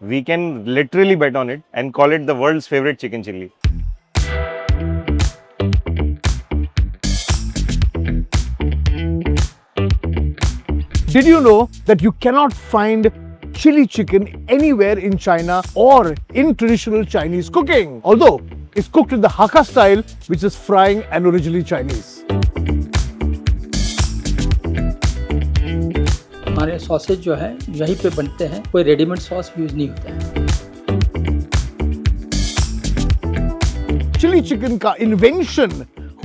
We can literally bet on it and call it the world's favorite chicken chili. Did you know that you cannot find chili chicken anywhere in China or in traditional Chinese cooking? Although it's cooked in the Hakka style, which is frying and originally Chinese. हमारे sausage जो है यहीं पे बनते हैं, कोई readymade sauce use नहीं होता है। चिली चिकन का इन्वेंशन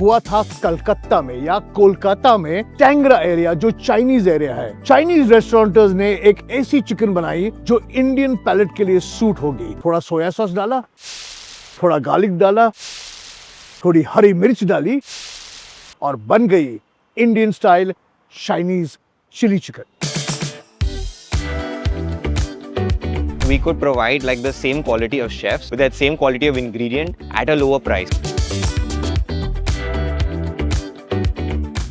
हुआ था कलकत्ता में या कोलकाता में, टैंगरा एरिया जो चाइनीज एरिया है। चाइनीज रेस्टोरेंटर्स ने एक ऐसी चिकन बनाई जो इंडियन पैलेट के लिए सूट होगी। थोड़ा सोया सॉस डाला, थोड़ा गार्लिक डाला, थोड़ी हरी मिर्च डाली और बन गई Indian style Chinese chilli chicken. We could provide like the same quality of chefs with that same quality of ingredient at a lower price.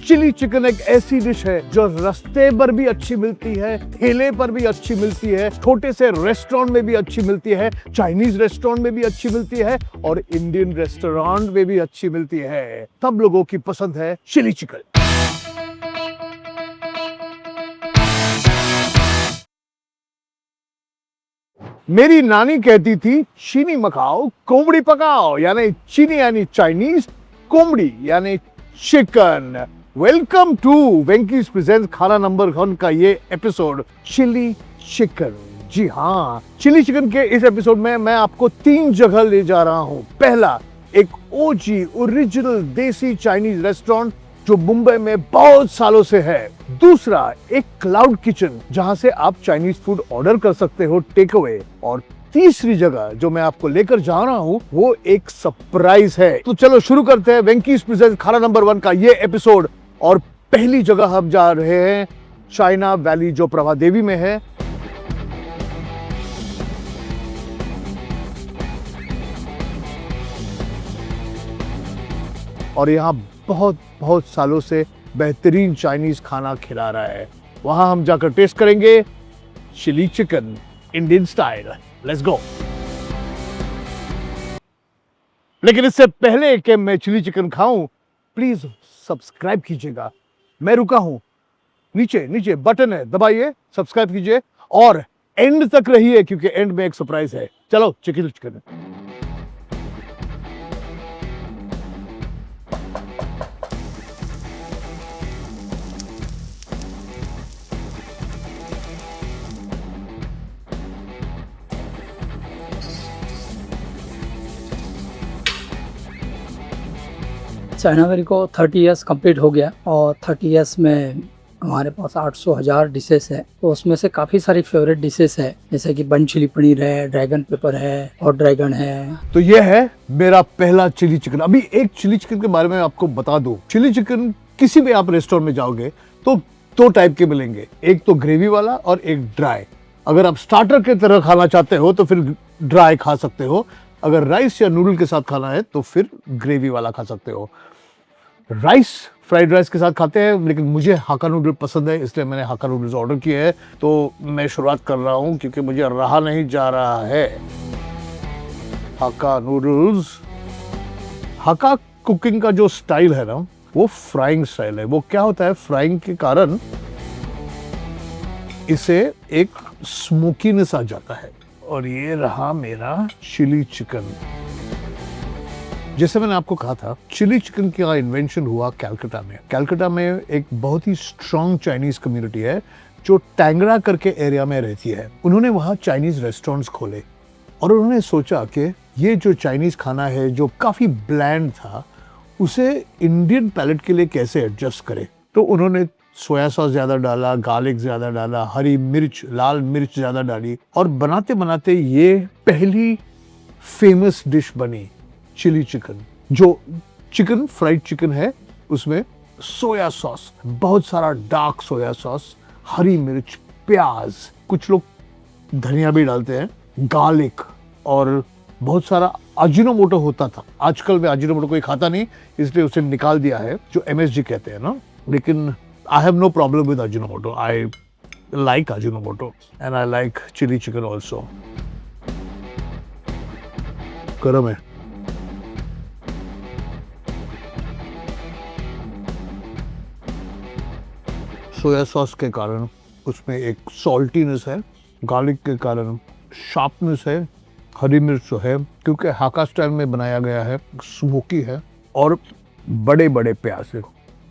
Chilli chicken एक ऐसी डिश है जो रास्ते पर भी अच्छी मिलती है, ठेले पर भी अच्छी मिलती है, छोटे से रेस्टोरेंट में भी अच्छी मिलती है, चाइनीज रेस्टोरेंट में भी अच्छी मिलती है और इंडियन रेस्टोरेंट में भी अच्छी मिलती है। सब लोगों की पसंद है चिली चिकन। मेरी नानी कहती थी चीनी मकाओ कोमड़ी पकाओ, यानी चीनी यानी चाइनीज, कोमड़ी यानी chicken. Welcome to Venky's presents खाना नंबर 1 का ये एपिसोड चिली चिकन। जी हाँ, चिली चिकन के इस एपिसोड में मैं आपको 3 जगह ले जा रहा हूँ। पहला, एक ओजी ओरिजिनल देसी चाइनीज रेस्टोरेंट जो मुंबई में बहुत सालों से है। दूसरा, एक क्लाउड किचन जहां से आप चाइनीज फूड ऑर्डर कर सकते हो टेक अवे। और तीसरी जगह जो मैं आपको लेकर जा रहा हूं वो एक सरप्राइज है। तो चलो शुरू करते हैं वेंकीज प्रेजेंट्स खाना नंबर 1 का ये एपिसोड। और पहली जगह हम जा रहे हैं चाइना वैली जो प्रभा देवी में है। और यहाँ बहुत सालों से बेहतरीन चाइनीज खाना खिला रहा है। वहां हम जाकर टेस्ट करेंगे chilli chicken Indian style. Let's go. लेकिन इससे पहले कि मैं चिली चिकन खाऊं, प्लीज सब्सक्राइब कीजिएगा। मैं रुका हूं, नीचे बटन है, दबाइए, सब्सक्राइब कीजिए और एंड तक रहिए क्योंकि एंड में एक सरप्राइज है। चलो चिकन चिकन। चाइना वैली को 30 इयर्स कंप्लीट हो गया और 30 इयर्स में हमारे पास 800,000 डिशेस है। तो उसमें से काफ़ी सारी फेवरेट डिशेस है, जैसे कि बन चिली पनीर है, ड्रैगन पेपर है और ड्रैगन है। तो ये है मेरा पहला चिली चिकन। अभी एक चिली चिकन के बारे में आपको बता दूं। चिली चिकन किसी भी आप रेस्टोरेंट में जाओगे तो 2 टाइप के मिलेंगे, एक तो ग्रेवी वाला और एक ड्राई। अगर आप स्टार्टर की तरह खाना चाहते हो तो फिर ड्राई खा सकते हो, अगर राइस या नूडल के साथ खाना है तो फिर ग्रेवी वाला खा सकते हो। राइस फ्राइड राइस के साथ खाते हैं, लेकिन मुझे हाक्का नूडल पसंद है इसलिए मैंने हाक्का नूडल्स ऑर्डर किए हैं। तो मैं शुरुआत कर रहा हूं क्योंकि मुझे रहा नहीं जा रहा है। हाक्का नूडल्स। हाक्का कुकिंग का जो स्टाइल है ना वो फ्राइंग स्टाइल है। वो क्या होता है, फ्राइंग के कारण इसे एक स्मोकीनेस आ जाता है। और ये रहा मेरा चिली चिकन। जैसे मैंने आपको कहा था, चिली चिकन का इन्वेंशन हुआ कलकत्ता में। कलकत्ता में एक बहुत ही स्ट्रॉन्ग चाइनीज कम्युनिटी है जो टैंगरा करके एरिया में रहती है। उन्होंने वहाँ चाइनीज रेस्टोरेंट्स खोले और उन्होंने सोचा कि ये जो चाइनीज खाना है जो काफ़ी ब्लैंड था, उसे इंडियन पैलेट के लिए कैसे एडजस्ट करे। तो उन्होंने सोया सॉस ज़्यादा डाला, गार्लिक ज़्यादा डाला, हरी मिर्च, लाल मिर्च ज़्यादा डाली और बनाते बनाते ये पहली फेमस डिश बनी चिली चिकन। जो चिकन फ्राइड चिकन है उसमें सोया सॉस, बहुत सारा डार्क सोया सॉस, हरी मिर्च, प्याज, कुछ लोग धनिया भी डालते हैं, गार्लिक और बहुत सारा अजीनोमोटो होता था। आजकल में अजीनोमोटो कोई खाता नहीं इसलिए उसे निकाल दिया है, जो MSG कहते हैं ना। लेकिन I have no problem with Ajinomoto. I like Ajinomoto and I like chili chicken also. गर्म है। सोया सॉस के कारण उसमें एक सॉल्टीनेस है, गार्लिक के कारण शार्पनेस है, हरी मिर्च जो है क्योंकि हाका स्टाइल में बनाया गया है, स्मोकी है, और बड़े बड़े प्याज है,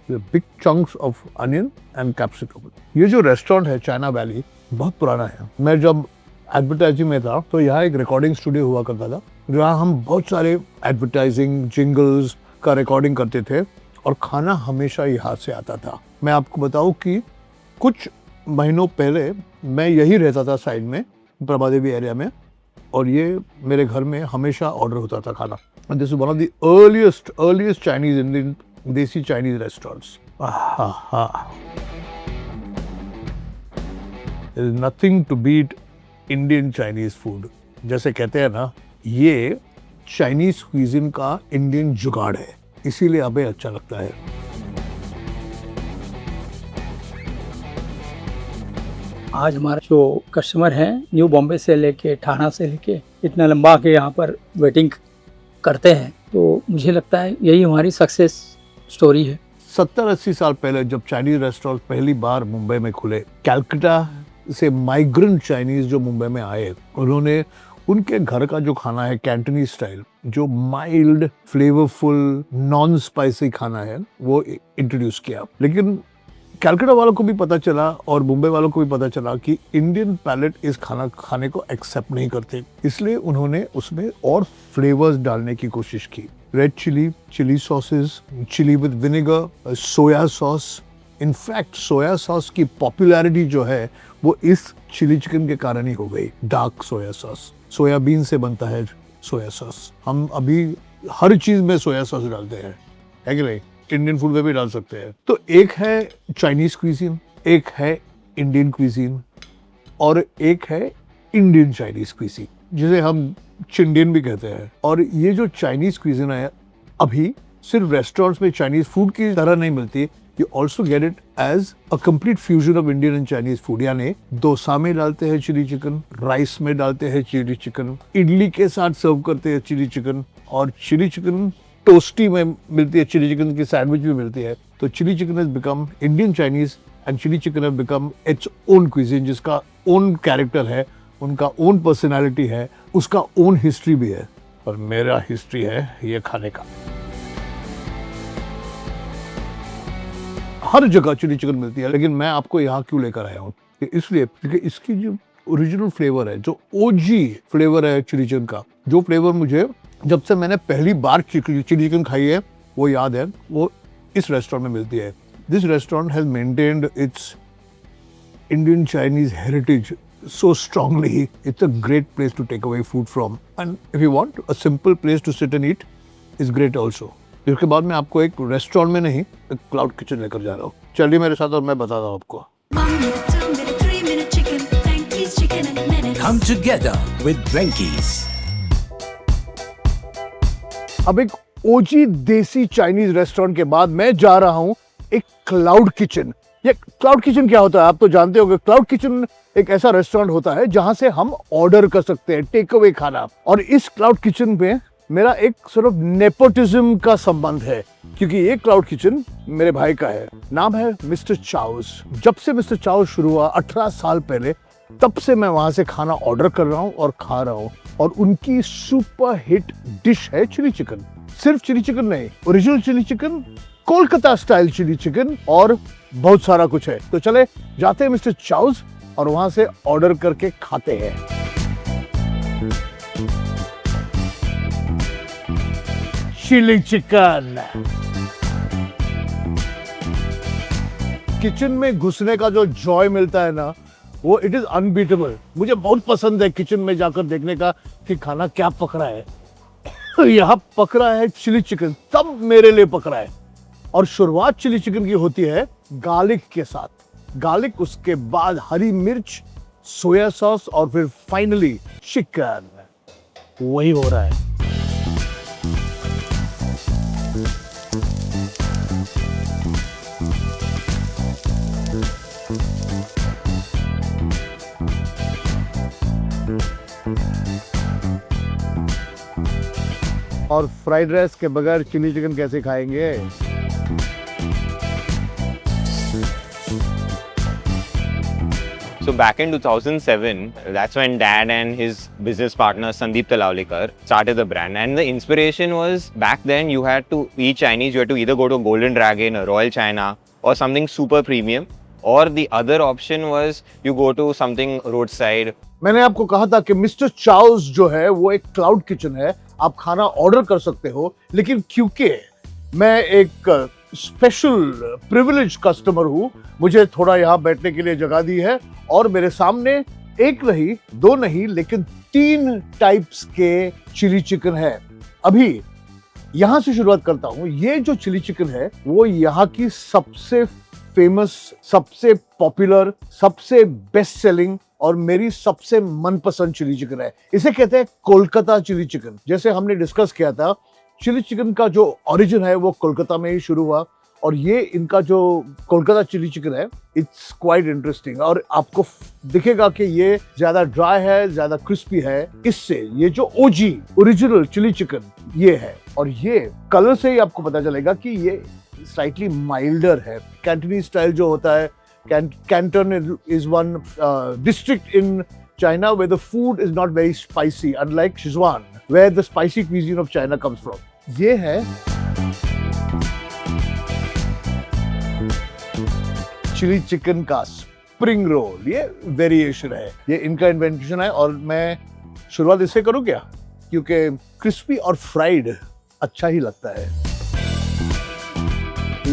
big chunks of onion and capsicum. ये जो रेस्टोरेंट है चाइना वैली बहुत पुराना है। मैं जब एडवर्टाइजिंग में था तो यहाँ एक रिकॉर्डिंग स्टूडियो हुआ करता था जहाँ हम बहुत सारे एडवर्टाइजिंग जिंगल्स का रिकॉर्डिंग करते थे और खाना हमेशा यहाँ से आता था। मैं आपको बताऊँ कि कुछ महीनों पहले मैं यही रहता था साइड में, प्रभादेवी एरिया में, और ये मेरे घर में हमेशा ऑर्डर होता था खाना। This is one of the earliest Chinese Indian desi Chinese restaurants. Nothing to beat Indian Chinese food. जैसे कहते हैं ना, ये चाइनीज क्विजिन का इंडियन जुगाड़ है, इसीलिए हमें अच्छा लगता है। आज हमारे जो कस्टमर हैं न्यू बॉम्बे से लेके ठाणा से लेके इतना लंबा के यहाँ पर वेटिंग करते हैं, तो मुझे लगता है यही हमारी सक्सेस स्टोरी है। 70-80 साल पहले जब चाइनीज रेस्टोरेंट पहली बार मुंबई में खुले, कलकत्ता से माइग्रेंट चाइनीज जो मुंबई में आए, उन्होंने उनके घर का जो खाना है कैंटनीज स्टाइल, जो माइल्ड फ्लेवरफुल नॉन स्पाइसी खाना है, वो इंट्रोड्यूस किया। लेकिन कलकत्ता वालों को भी पता चला और मुंबई वालों को भी पता चला कि इंडियन पैलेट इस खाना खाने को एक्सेप्ट नहीं करते, इसलिए उन्होंने उसमें और फ्लेवर्स डालने की कोशिश की। Red chilli, chilli sauces, chilli with vinegar, soya sauce. In fact soya sauce की पॉपुलैरिटी जो है वो इस चिली चिकन के कारण ही हो गई। डार्क सोया सॉस, सोयाबीन से बनता है सोया सॉस। हम अभी हर चीज में सोया सॉस डालते हैं, है कि नहीं? इंडियन फूड में भी डाल सकते हैं। तो एक है चाइनीज क्विजीन, एक है इंडियन क्विजीन, और एक है इंडियन चाइनीज क्विजीन, जिसे हम चिंडियन भी कहते हैं। और ये जो चाइनीज क्विजीन है अभी सिर्फ रेस्टोरेंट्स में चाइनीज फूड की तरह नहीं मिलती, you also get it as a complete fusion of Indian and Chinese food. यानी डोसा में डालते हैं चिली चिकन, राइस में डालते हैं चिली चिकन, इडली के साथ सर्व करते हैं चिली चिकन, और चिली चिकन टोस्टी में मिलती है, चिली चिकन की सैंडविच भी मिलती है। तो chilli chicken has become Indian Chinese and chilli chicken has become its own cuisine, जिसका ओन कैरेक्टर है, उनका ओन पर्सनालिटी है, उसका ओन हिस्ट्री भी है। और मेरा हिस्ट्री है ये खाने का। हर जगह चिली चिकन मिलती है, लेकिन मैं आपको यहाँ क्यों लेकर आया हूँ? इसलिए क्योंकि इसकी जो ओरिजिनल फ्लेवर है, जो ओजी फ्लेवर है चिली चिकन का, जो फ्लेवर मुझे जब से मैंने पहली बार चिली चिकन खाई है वो याद है, वो इस रेस्टोरेंट में मिलती है। This restaurant has maintained it's Indian Chinese heritage so strongly. It's a great place to take away food from, and if you want a simple place to sit and eat is great also. इसके बाद मैं आपको एक restaurant में नहीं, एक cloud kitchen लेकर जा रहा हूँ। चलिए मेरे साथ और मैं बताता हूँ आपको। 1 minute, 2 minute, 3 minute chicken, Frankie's chicken in a minute. Come together with Frankie's. अब एक ओजी देसी चाइनीज रेस्टोरेंट के बाद मैं जा रहा हूँ एक क्लाउड किचन। ये क्लाउड किचन क्या होता है आप तो जानते होंगे। क्लाउड किचन एक ऐसा रेस्टोरेंट होता है जहां से हम ऑर्डर कर सकते हैं टेक अवे खाना। और इस क्लाउड किचन में मेरा एक सिर्फ नेपोटिज्म का संबंध है, क्योंकि ये क्लाउड किचन मेरे भाई का है। नाम है मिस्टर चाउस। जब से मिस्टर चाउस शुरू हुआ 18 साल पहले, तब से मैं वहां से खाना ऑर्डर कर रहा हूँ और खा रहा हूँ। और उनकी सुपर हिट डिश है चिली चिकन। सिर्फ चिली चिकन नहीं, original chilli chicken, Kolkata style chilli chicken और बहुत सारा कुछ है। तो चले जाते हैं मिस्टर चाउस और वहां से ऑर्डर करके खाते हैं। Chilli chicken. किचन में घुसने का जो जॉय मिलता है ना, वो इट इज अनबीटेबल। मुझे बहुत पसंद है किचन में जाकर देखने का कि खाना क्या पक रहा है। यहाँ पक रहा है चिली चिकन, तब मेरे लिए पक रहा है। और शुरुआत चिली चिकन की होती है गार्लिक के साथ। गार्लिक, उसके बाद हरी मिर्च, सोया सॉस और फिर फाइनली चिकन। वही हो रहा है। और फ्राइड राइस के बगैर चिली चिकन कैसे खाएंगे? So back in 2007, that's when Dad and his business partner Sandeep Talavlikar started the brand. And the inspiration was, back then you had to eat Chinese, you had to either go to Golden Dragon or Royal China or something super premium, or the other option was you go to something roadside. मैंने आपको कहा था कि mister chaos जो है वो एक cloud kitchen है, आप खाना ऑर्डर कर सकते हो, लेकिन क्योंकि मैं एक स्पेशल प्रिविलेज कस्टमर हूँ, मुझे थोड़ा यहाँ बैठने के लिए जगह दी है और मेरे सामने एक नहीं, दो नहीं, लेकिन 3 टाइप्स के चिली चिकन है। अभी यहाँ से शुरुआत करता हूँ। ये जो चिली चिकन है वो यहाँ की सबसे फेमस, सबसे पॉपुलर, सबसे बेस्ट सेलिंग और मेरी सबसे मनपसंद चिली चिकन है। इसे कहते हैं कोलकाता चिली चिकन। जैसे हमने डिस्कस किया था, चिली चिकन का जो ओरिजिन है वो कोलकाता में ही शुरू हुआ और ये इनका जो कोलकाता चिली चिकन है, इट्स क्वाइट इंटरेस्टिंग। और आपको दिखेगा कि ये ज्यादा ड्राई है, ज्यादा क्रिस्पी है। इससे ये जो ओजी ओरिजिनल चिली चिकन ये है, और ये कलर से ही आपको पता चलेगा कि ये स्लाइटली माइल्डर है। कैंटनीज स्टाइल जो होता है, Canton is one district in China where the food is not very spicy, unlike Sichuan, where the spicy cuisine of China comes from. ये है चिली चिकन का स्प्रिंग रोल। ये वेरिएशन है, ये इनका इन्वेंशन है और मैं शुरुआत इससे करूं क्या, क्योंकि क्रिस्पी और फ्राइड अच्छा ही लगता है।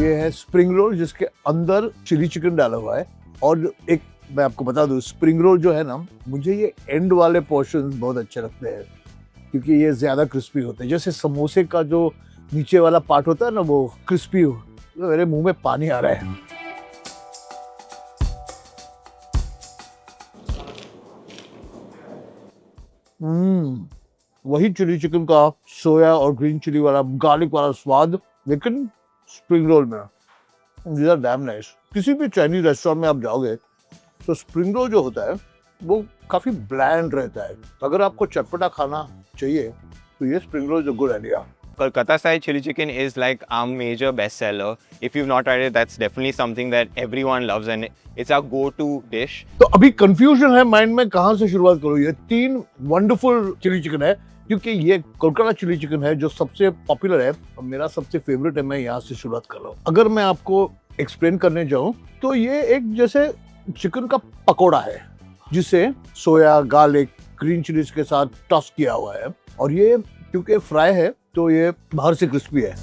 ये है स्प्रिंग रोल जिसके अंदर चिली चिकन डाला हुआ है। और एक मैं आपको बता दूं, स्प्रिंग रोल जो है ना, मुझे ये एंड वाले पोर्शंस बहुत अच्छे लगते हैं क्योंकि ये ज्यादा क्रिस्पी होते हैं। जैसे समोसे का जो नीचे वाला पार्ट होता है ना, वो क्रिस्पी हो, तो मेरे मुंह में पानी आ रहा है। वही चिली चिकन का सोया और ग्रीन चिली वाला गार्लिक वाला स्वाद, लेकिन स्प्रिंग रोल में। These are damn nice. किसी भी चाइनीज रेस्टोरेंट में आप जाओगे तो स्प्रिंग रोल जो होता है वो काफी ब्लैंड रहता है। अगर आपको चटपटा खाना चाहिए तो ये spring roll is a good idea. Kolkata style chili chicken is like our major bestseller. If you've not tried it, that's definitely something that everyone loves and it's our go-to dish. तो अभी confusion है mind में, कहाँ से शुरुआत करूँ। ये 3 wonderful chilli chicken है क्योंकि ये कोलकाता चिली चिकन है जो सबसे पॉपुलर है और मेरा सबसे फेवरेट है। मैं यहाँ से शुरुआत कर रहा हूँ। अगर मैं आपको एक्सप्लेन करने जाऊँ तो ये एक जैसे चिकन का पकोड़ा है जिसे सोया, गार्लिक, ग्रीन चिलीज के साथ टॉस किया हुआ है और ये क्योंकि फ्राई है तो ये बाहर से क्रिस्पी है।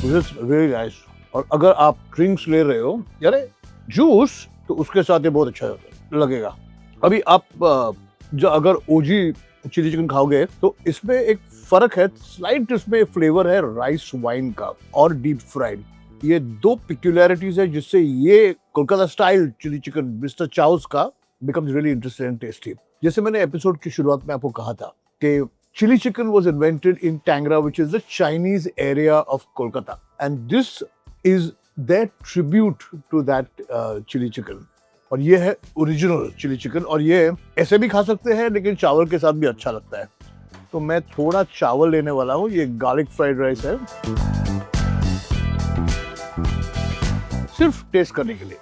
Really nice. और अगर आप ड्रिंक्स ले रहे हो यार जूस, तो उसके साथ ये बहुत अच्छा लगेगा। अभी आप जो अगर ओजी चिली चिकन खाओगे तो इसमें एक फर्क है, स्लाइट इसमें फ्लेवर है राइस वाइन का और डीप फ्राइड। ये 2 पिक्यूलरिटीज है जिससे ये Kolkata style chilli chicken mister Chow's का becomes really interesting and tasty. जैसे मैंने एपिसोड की शुरुआत में आपको कहा था कि chilli chicken was invented in Tangra, which is the Chinese area of Kolkata, and this is their tribute to that chili chicken. और ये है ओरिजिनल चिली चिकन और ये ऐसे भी खा सकते हैं लेकिन चावल के साथ भी अच्छा लगता है। तो मैं थोड़ा चावल लेने वाला हूँ। ये गार्लिक फ्राइड राइस है, सिर्फ टेस्ट करने के लिए।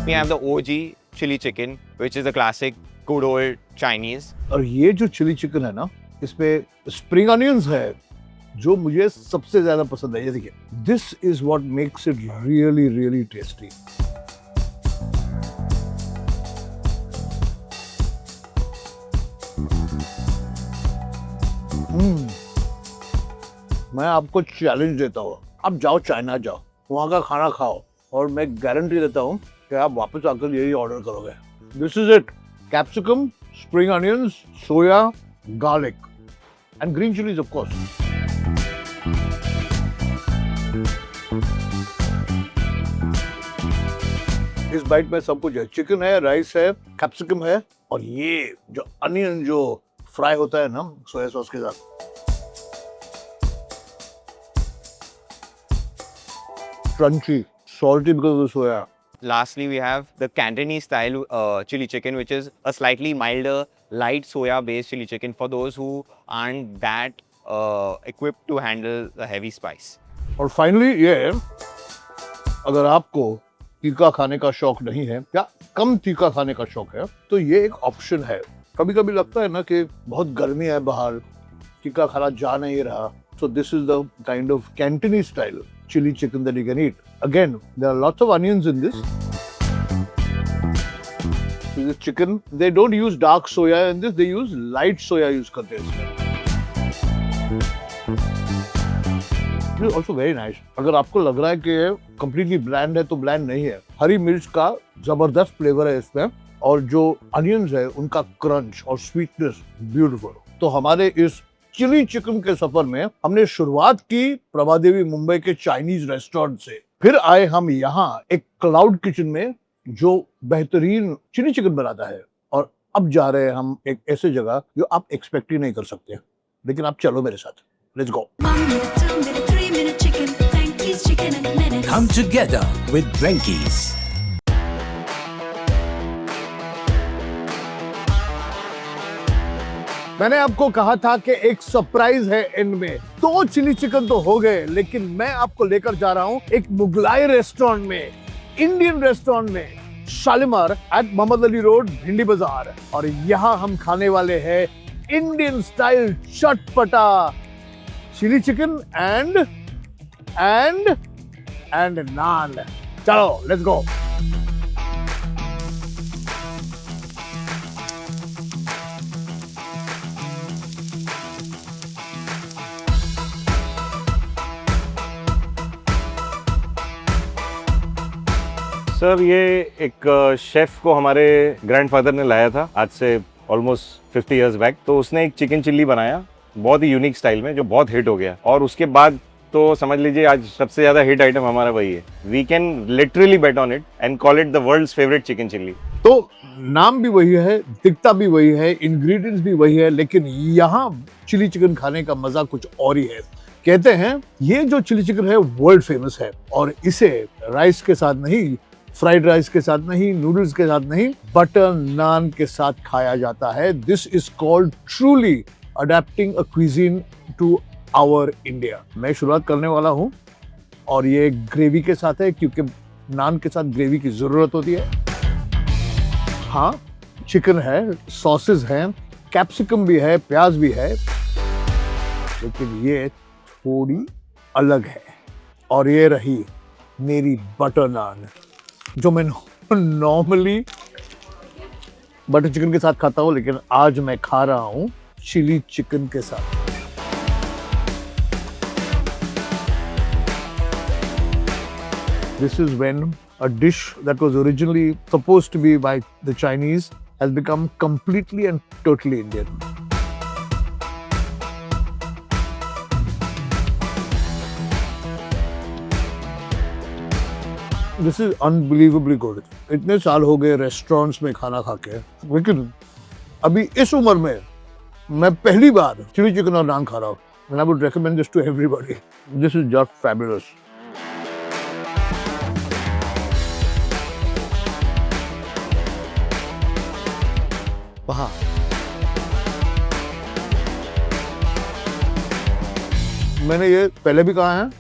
We have the OG chili chicken, which is a classic, good old Chinese. और ये जो चिली चिकन है ना, इसमें स्प्रिंग अनियंस है जो मुझे सबसे ज्यादा पसंद है। ये देखिए, this is what makes it really really tasty. मैं आपको चैलेंज देता हूँ, आप जाओ चाइना, जाओ वहाँ का खाना खाओ और मैं गारंटी देता हूँ कि आप वापस आकर यही ऑर्डर करोगे। This is it, capsicum, spring onions, soya, garlic and green chillies of course. इस बाइट में सब कुछ है, चिकन है, राइस है, कैप्सिकम है और ये जो अनियन जो फ्राई होता है ना सोया सॉस के साथ, crunchy, salty because of soya, Lastly, we have the Cantonese style chili chicken, which is a slightly milder, light soya based chili chicken for those who aren't that equipped to handle the heavy spice. और finally ये, अगर आपको तीखा खाने का शौक नहीं है या कम तीखा खाने का शौक है तो ये एक ऑप्शन है। कभी कभी लगता है ना कि बहुत गर्मी है बाहर, तीखा खाना जा नहीं रहा, so this is the kind of Cantonese style chili chicken that you can eat. Again, there are lots of onions in this. This chicken, they don't use dark soya in this, they use light soya use करते हैं इसमें. This is also very nice. अगर आपको लग रहा है कि ये completely bland है तो bland नहीं है. हरी मिर्च का जबरदस्त फ्लेवर है इसमें और जो अनियंस है उनका क्रंच और स्वीटनेस ब्यूटीफुल. तो हमारे इस चिली चिकन के सफर में हमने शुरुआत की प्रभादेवी मुंबई के चाइनीज रेस्टोरेंट से, फिर आए हम यहाँ एक क्लाउड किचन में जो बेहतरीन चिली चिकन बनाता है, और अब जा रहे हैं हम एक ऐसे जगह जो आप एक्सपेक्ट ही नहीं कर सकते. लेकिन आप चलो मेरे साथ, let's go. 1 minute, 2 minute, 3 minute chicken. Frankie's Chicken in minutes. Come together with Venky's. मैंने आपको कहा था कि एक सरप्राइज है इनमें. 2 चिली चिकन तो हो गए, लेकिन मैं आपको लेकर जा रहा हूं एक मुगलाई रेस्टोरेंट में, इंडियन रेस्टोरेंट में, शालीमार एट मोहम्मद अली रोड, भिंडी बाजार. और यहाँ हम खाने वाले हैं इंडियन स्टाइल चटपटा चिली चिकन एंड नान. चलो लेट्स गो. सर ये एक शेफ को हमारे ग्रैंडफादर ने लाया था आज से ऑलमोस्ट 50 इयर्स बैक. तो उसने एक चिकन चिल्ली बनाया बहुत ही यूनिक स्टाइल में जो बहुत हिट हो गया, और उसके बाद तो समझ लीजिए आज सबसे ज्यादा हिट आइटम हमारा वही है. We can literally bet on it and call it the world's favourite chicken chilli. तो नाम भी वही है, दिखता भी वही है, इंग्रेडिएंट्स भी वही है, लेकिन यहाँ चिली चिकन खाने का मजा कुछ और ही है. कहते हैं ये जो चिली चिकन है वर्ल्ड फेमस है, और इसे राइस के साथ नहीं, फ्राइड राइस के साथ नहीं, नूडल्स के साथ नहीं, बटर नान के साथ खाया जाता है. This is called truly adapting a cuisine to our India. मैं शुरुआत करने वाला हूं, और ये ग्रेवी के साथ है क्योंकि नान के साथ ग्रेवी की जरूरत होती है. हाँ, चिकन है, सॉसेस हैं, कैप्सिकम भी है, प्याज भी है, लेकिन ये थोड़ी अलग है. और ये रही मेरी बटर नान, जो मैं नॉर्मली बटर चिकन के साथ खाता हूँ, लेकिन आज मैं खा रहा हूँ चिली चिकन के साथ. This is when a dish that was originally supposed to be by the Chinese has become completely and totally Indian. This is unbelievably good. इतने साल हो गए रेस्टोरेंट्स में खाना खा के, लेकिन अभी इस उम्र में मैं पहली बार चिली चिकन और नान खा रहा हूँ. And I would recommend this to everybody. This is just fabulous. वहाँ मैंने ये पहले भी कहा है,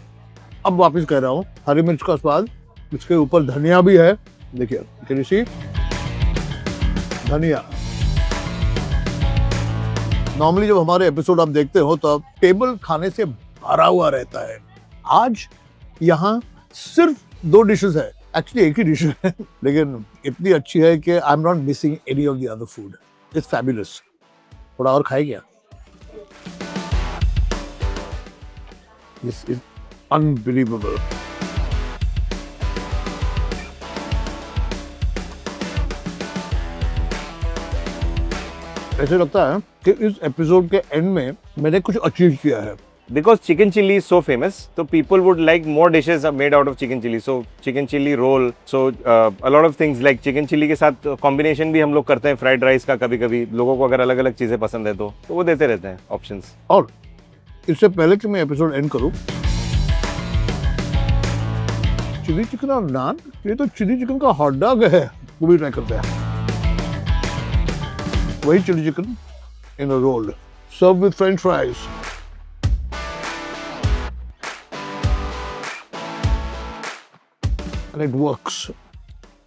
अब वापस कह रहा हूँ, हरी मिर्च का स्वाद, इसके ऊपर धनिया भी है. देखिए कैन यू सी धनिया. नॉर्मली जब हमारे एपिसोड आप देखते हो तो टेबल खाने से भरा हुआ रहता है. आज यहाँ सिर्फ 2 डिशेस है, एक्चुअली एक ही डिश है, लेकिन इतनी अच्छी है कि I am not missing any of the other food. It's fabulous. थोड़ा और खाए क्या? This is unbelievable. ऐसे लगता है कि इस एपिसोड के एंड में मैंने कुछ अचीव किया है. Because chicken chilli is so famous, so people would like more dishes are made out of chicken chilli. So chicken chilli roll, so a lot of things like chicken chilli के साथ combination भी हम लोग करते हैं fried rice का. कभी-कभी लोगों को अगर अलग-अलग चीजें पसंद है तो वो देते रहते हैं ऑप्शंस. और इससे पहले कि मैं एपिसोड एंड करूं, चिली चिकन और नान, ये तो चिली चिकन का हॉट डॉग है। वो भी ट्राई करते हैं। वही chilli chicken in a roll, serve with French fries. And it works.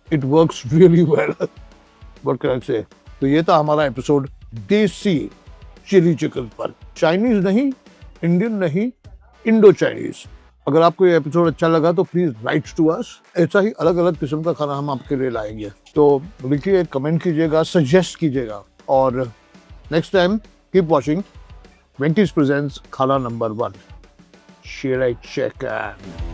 It works really well. What can I say? तो ये था हमारा एपिसोड देसी चिली चिकन पर। चाइनीज नहीं, इंडियन नहीं, इंडो चाइनीज। अगर आपको ये एपिसोड अच्छा लगा तो प्लीज राइट टू अस। ऐसा ही अलग अलग किस्म का खाना हम आपके लिए लाएंगे, तो लिखिए, कमेंट कीजिएगा, सजेस्ट कीजिएगा। और next time keep watching Venky's presents खाना नंबर 1 चिली चिकन।